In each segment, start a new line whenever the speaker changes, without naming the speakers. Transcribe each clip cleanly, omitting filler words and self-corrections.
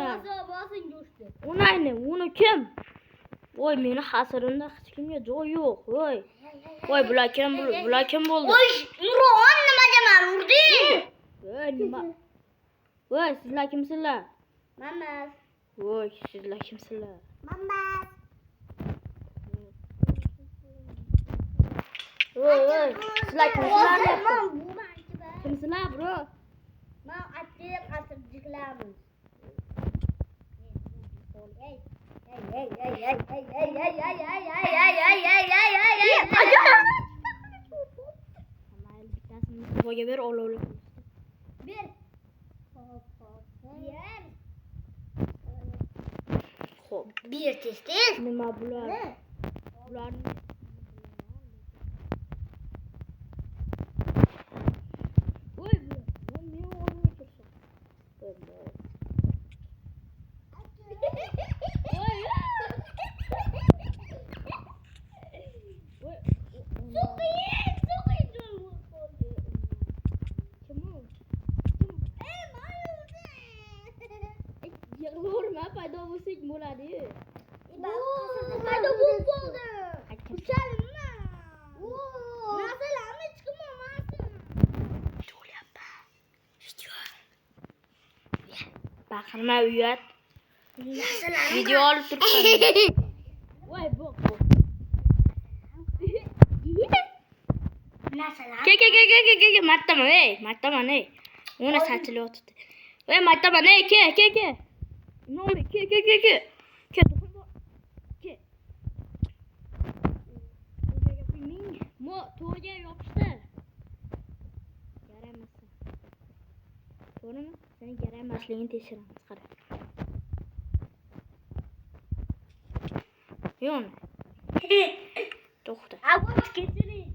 Ona.
Basın coştu.
Ona ne? Onu kim? Oy meni hasırında hech kimga joy yo'q. Oy. Oy bular kim bo'ldi?
Oy Nurxon nima deman urdi?
Oy nima? Oy sizlar kimsizlar?
Mamas.
Oy sizlar kimsizlar?
Mamas.
Oy sizlar kimsizlar?
Bu
Kimsizlar bro?
men atib asirjiklarmiz.
Mayli bittasini Mustafoga ber olovli.
Bir.
Xo'p.
Bir tez.
Nima bular? Bularni Oy bular. Men o'rniga tursin. Yig'laverma, paydo bo'lsak bo'ladi.
Paydo bo'lib qoldi. Uchalimmi? Narsalarni chiqmasin.
Baqirma uyat. Video olib turibman. Voy bu. Ke. Martaman, ey. Ona sachilyotdi. Ey, martaman, ey, ke. Nomi, ke. Ke. To'rga yopishdi. Yaramasın. To'g'rimi? Sening yaramasligini tekshiramiz, qara. Yo'q. To'xta.
Avut ketiring.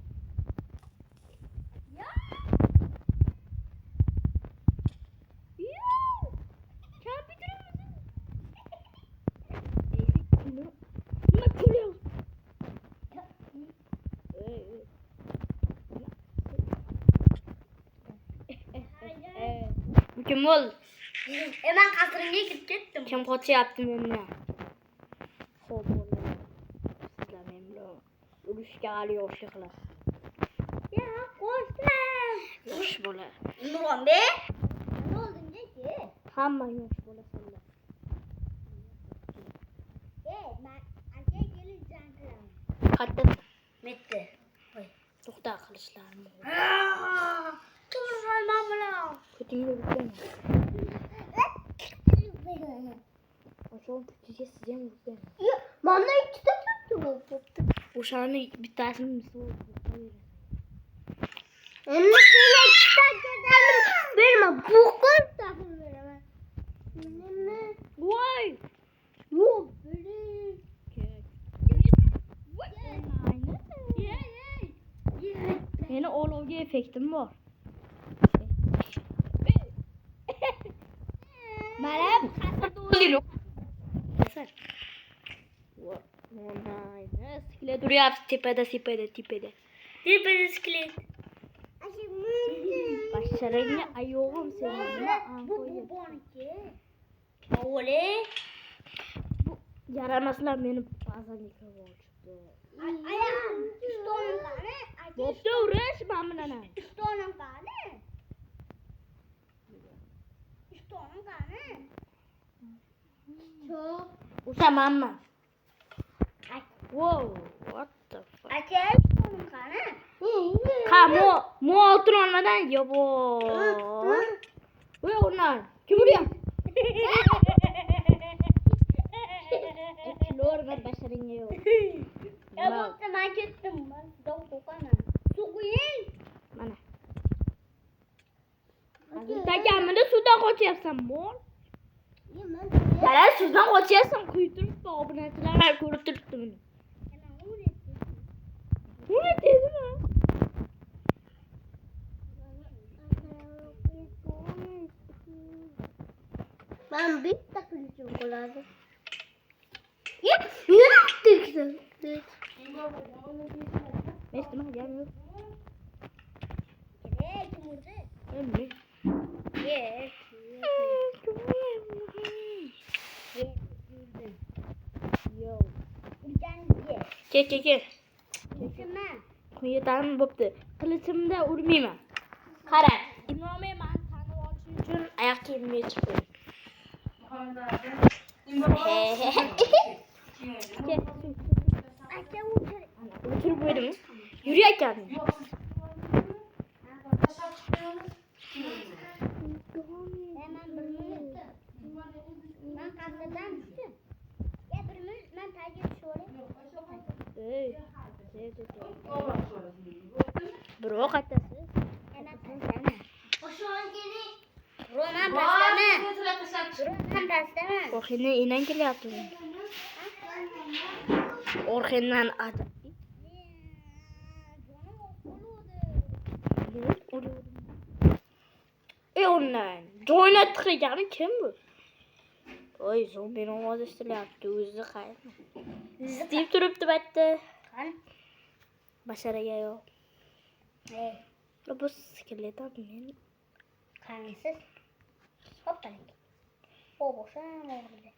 Kim ol?
Hemen kasırınca gidip gittim.
Kim qochyapti menni? Xo'p, bo'ldi. Sizlar men bilan urushga hali yo'qshiqlar.
Ya qo'shdim.
Yosh bola.
Nurxon be. Ne oldun ki?
Hamma yosh bo'lasizlar.
Ben aka gelin can qilaman.
Qattiq
Bitti.
to'xta qilishlarim.
Nurxon men bilan.
Kutingni urgan. O'sha kutiga siz ham urgan.
Bana ikkita tuttu.
O'shani bittasini misol qo'yaverasiz.
Endi sen ikkita kedalim. Berma. Bu qilib beraman.
Voy!
Yo'q, bering.
Meni olovga effektim bor. Mana qasrda o'ylaylik. Mana siklet duryapti tepada.
Tepada siklet.
Basharangga ayog'im sening.
Bu boniki. Avole.
Yaramaslar meni bazaniga olishdi.
Ayağım üstünüm qani?
Bo'pti, urish men bilan.
Üstünüm qani? Üstünüm qani? Çok.
O'sha menmi? Wow, what the fuck?
Aka üstünüm qani?
Mo oltin olmadan yobo. Voy o'rnan. Kim uryapti? Lor bir basharingga yo'q.
Ya bo'pti, men ketdim. Men sudan qo'qaman. Suv quying.
Mana. Takamini suvdan qochyapsan, bol. Yana suvdan qochyapsan, quyib turibdi, obunachilar ko'rib turibdi buni. Uni dedimi?
Ben bitta qilishim qoladi. Yine attık.
Mesut'uma gelmiyor.
Kim vurdu?
Ömrü.
Yes.
Kel.
Nima?
Quyudan bo'pti. Qilichimda urmayman. Qara, Imomey meni tanib olish uchun oyoq kiyimimni yechib qo'ydim.
Aka o'tir.
O'tirib qo'ydim. Yurayotgan.
Men bir minut. Men qassadan tushdim. Ya bir minut men tagiga tushib
Ey. Biroq qaytasiz.
Ana tashlama. Roman tashlama. Roman tashlama.
Orxindan enan kelyapti. Orxindan ajab. Ondan. Joyna tirgani kim bu? Oy, zombi ovozi eshitilyapti. O'zi qayerda? Steve turibdi batda.
Qani?
Basharaga yo'q. Bu skelet men.
Qanisiz? Hoppalik. O boşan oldu.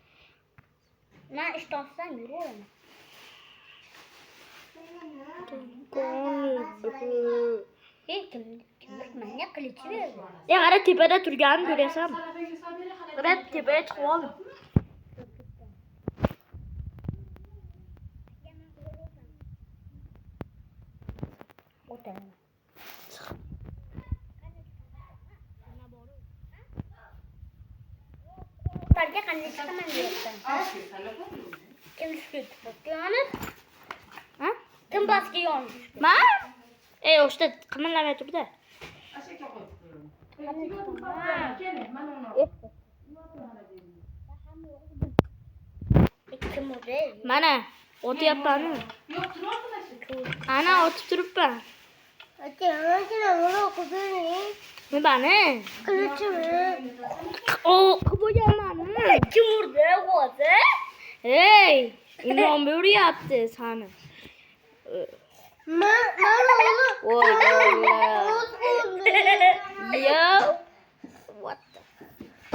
Ben istansam yürüyorum. Kimlik kılıcı verdi.
Ya qara tepada turganini ko'rasanmi? Qara tepaga chiqib oldim.
O'taman. Barga qanday chiqaman deyapsan? Kim tushdi? Yonib?
Ha?
Kim bosga yonib?
Men? O'shda qimirlamay turdi.
Kim o'zi?
Mana o'tyapman. Ana o'tib turibman. Nimani? O, qo'yganman.
Kim urdi o'zi?
Hey, imom uryapti seni.
Men
Voy Yo. What the?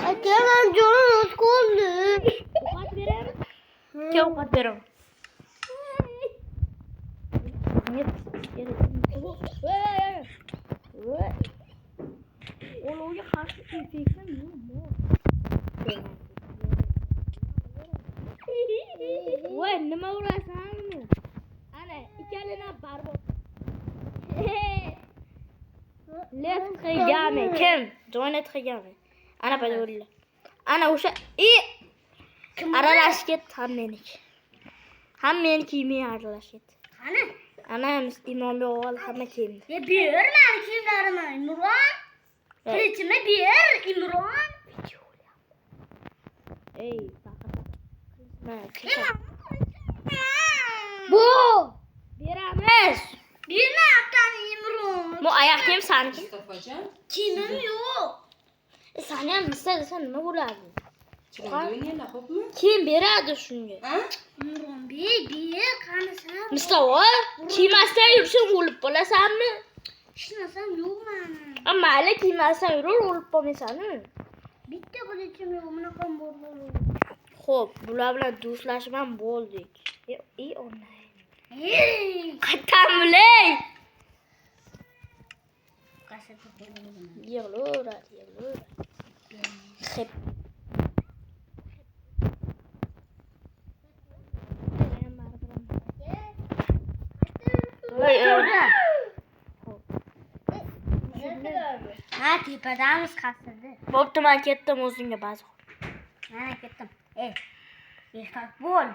Akam jonim o'tqoldi.
Ovqat berami? Kim ovqat beraman? Olovga qarshi infeksiya yo'qmi? Voy, nima urasanmi? Ana, ikkalini barbod. Left qilgani kim? Joynet qilgani. Ana pado'rlar. Ana o'sha aralash ketdi hammeniki. Hammeniki kiyimga aralash ketdi.
Qani?
Ana imomga o'g'il hamma kiyimda.
Ya ber meni kiyimlarimni, Imron. Qilichimni ber, Imron.
Ey,
Bu
beramiz.
bermayapsan, Imron.
Bu oyoq kiyim saniki.
Kiyimim yo'q.
Sani ham istasa nima bo'ladi?
Chiqadi xo'pmi?
Kim beradi shunga?
Imron, ber, qani sen?
Mustafa, kiymasdan yursang o'lib qolasanmi?
Hech narsam yo'q meni.
Mayli, kiymasdan yurur, o'lib qolmaysanmi?
Bitta qilichim yo'q, bunaqa bo'ladi.
Xo'p, bular bilan do'stlashib ham bo'ldik. Ey, onay.
Ey!
Qattan bilay.
Qasata qo'ydim.
Yig'laveradi. Xep.
Ha, tepadamiz qasirdi.
Bo'pti, men ketdim o'zingga ba'zi.
Mana ketdim. Eshak bo'l.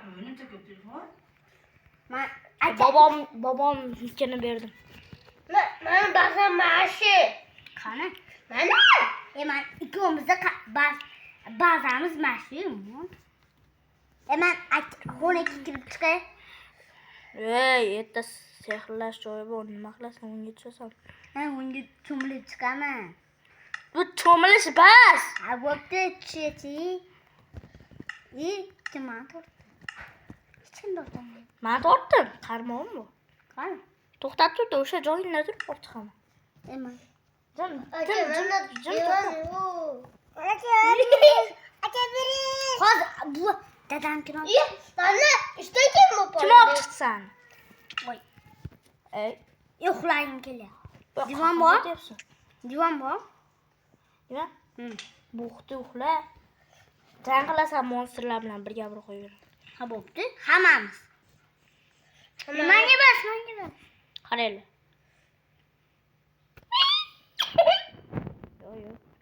Bobom ikkini berdim.
Men ba'zan mashi. Qani? Mana. Men ikkimizda ba'zamiz mashimi. Men xonaki kirib chiqay.
Ey, erta sehrlash joyi bor, nima qilasan, unga tushasan.
Men unga cho'milib chiqaman.
Bu cho'milish bas.
Ha, bo'pti, chichi. Kim tortdi? Kim tortdi?
Men tortdim, qarmoqmi bu?
Qani?
To'xtab turdi, o'sha joyingda turib olib chiqaman.
Emas.
Jim.
Aka bering. Hozir bu dadam kim oldi? Dadam ishda kim bu?
Kim olib chiqdi seni?
Uxlagim kelyapti.
Bak,
Divan bor?
ne diyorsun?
Divan bor?
Nima?
Hı.
Buxti uxla. Sen qilasan monsterlar bilan birga bir qo'yaver.
Ha bo'pti. Hammamiz. Menga bas.
Qaraylar. Yo'q.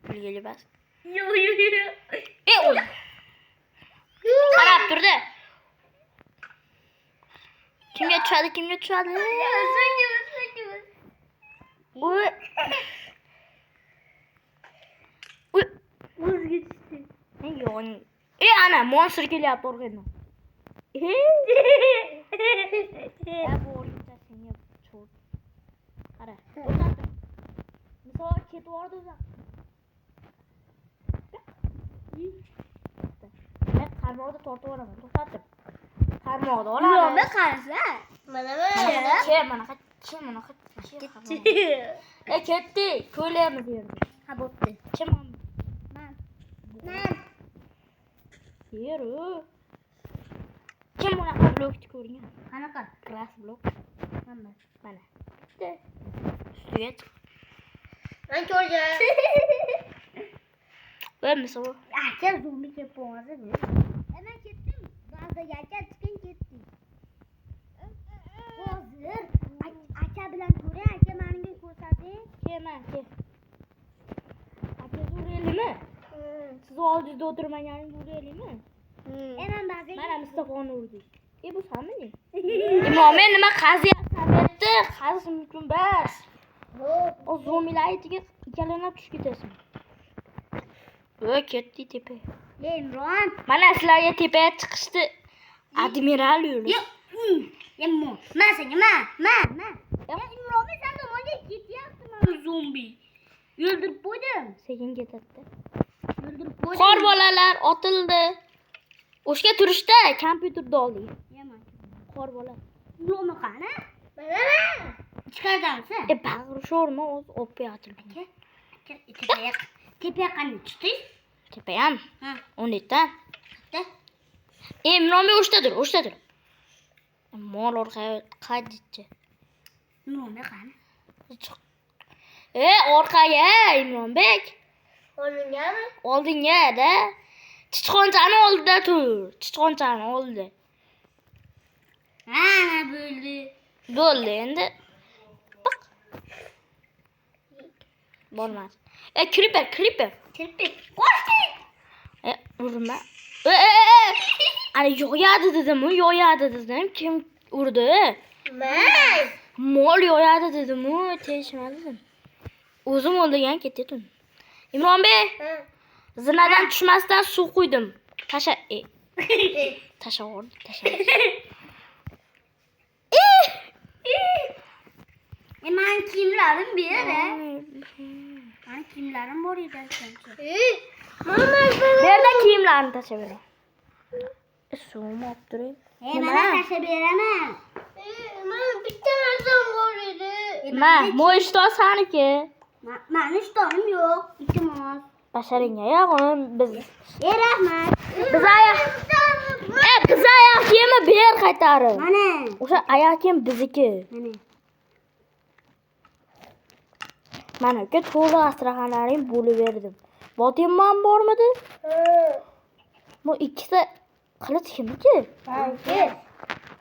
Kulgili bas. Ey o'l. Qarab turdi. Kimga tushadi? Uy. O'zga tushdi. Yo'q. Ana monster kelyapti orqadan. Ya bu o'rgimcha senga cho'rt. Qara. Misol ketvordi o'zi. Men qarmoqda tortib olaman. To'xtatdim. Qarmoqda olaman.
Nima qarasa? Mana
Mana ketdi. Ko'laymiz yerda.
Ha bo'pti.
Kim?
Men.
Yeru. Kim bunaqa blokni ko'rgan?
Qanaqa?
Class blok.
Mana.
Ustiga chiq.
Men ko'rgan.
Voy misol.
Aka zombi kelib qoldi. Men ketdim. Bazdaga aka chiqing ketdi. Hozir aka bilan ko'ring, aka menga ko'rsating.
Kelman. Aka zo'relimi? Siz oldingizda o'tirmaganingiz zo'relimi?
Men bazdaga.
Mana Mustafoni urdik. Bu sanmi? Imom men nima qaziyapsan debdi? Qazish mumkin bas. O zombilar itiga ikkalanib tushib ketasan. Voy ketdi tepa.
Imron.
Mana sizlarga tepaga chiqishdi. Admiral yo'li.
Imron. Men senga men. Imron sen tomonga ketyapsan zombi. O'ldirib qo'ydim.
Sekin ketadi.
O'ldirib qo'ydim.
Qor bolalar otildi. O'shga turishda kompyuterda oldik. Qor bola.
Imronni qani? Mana. Chiqardimsan?
Bag'ri sho'rma o'z o'pib ochildi.
Tepaga qani chiqding?
Tepa ham.
Ha.
10 Imron o'shdadir. Mol orqaga qaytdi.
Imronni qani?
Orqaga Imronbek. Oldinga-da. Chichqonchani oldida tur. Chichqonchani oldida.
Ana bo'ldi.
Bo'ldi endi. Bak. Bo'lmaz. Creeper.
Qo'shdik.
Urma. Ana yo'yadi dedim. Kim urdi?
Men.
Mol yo'yadi dedim. Teshmadim. O'zim o'ldirgan ketdim. Imronbek, zinadan tushmasdan suv quydim. Tasha
Men kiyimlarim bera. Men kiyimlarim bor edi sanki.
Berda kiyimlarni tashlab beraman. Suvni olib turing.
Men tashlab beraman. Men bitta narsam bor edi.
Mo'yishton saniki.
Meni ishtonim yo'q. Iltimos.
Basharingga yog'im biz.
Rahmat.
Biz oyoq kiyimi ber qaytarib.
Mana.
O'sha oyoq kiyim bizniki.
Mana.
Mana uka to'g'ri astraxanalaring bo'lib berdim. Botimman bormidi? Bu ikkita qilich kimniki?
Meniki.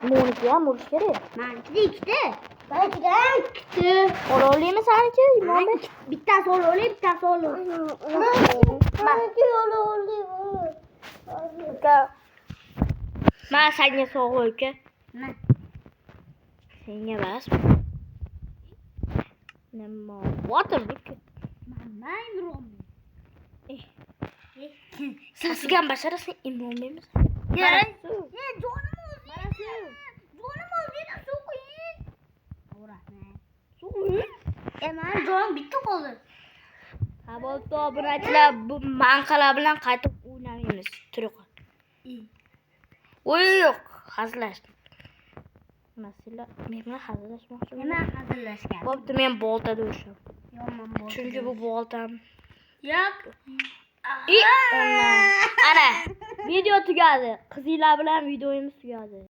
Meniki ham bo'lishi kerak.
Meniki ikkita. Menikidan ikkita.
Orollimi saniki? Imomбек.
Bittasi ololi, bittasi ololi. Meniki ololi.
Uka. Men senga sovg'a uka.
Men.
Senga bas. Nima? Botir uka.
Mana Imron.
Sasigan basharasan Imronbekmisan?
Jonim o'zida suv quying. Rahmat.
Suv.
Men jonim bitta qoldi.
Ha bo'pti, obunachilar, bu manqalar bilan qaytib o'ynamaymiz. Turuq. Yo'q, hazillashdim. Masala, men bilan hazillashmoqchiman.
Nima hazillashgan?
Bo'pti, men boltada urishaman.
Yomon bo'ldi.
Chunki bu boltam.
Yo'q.
Ana, video tugadi. Qizinglar bilan videomiz tugadi.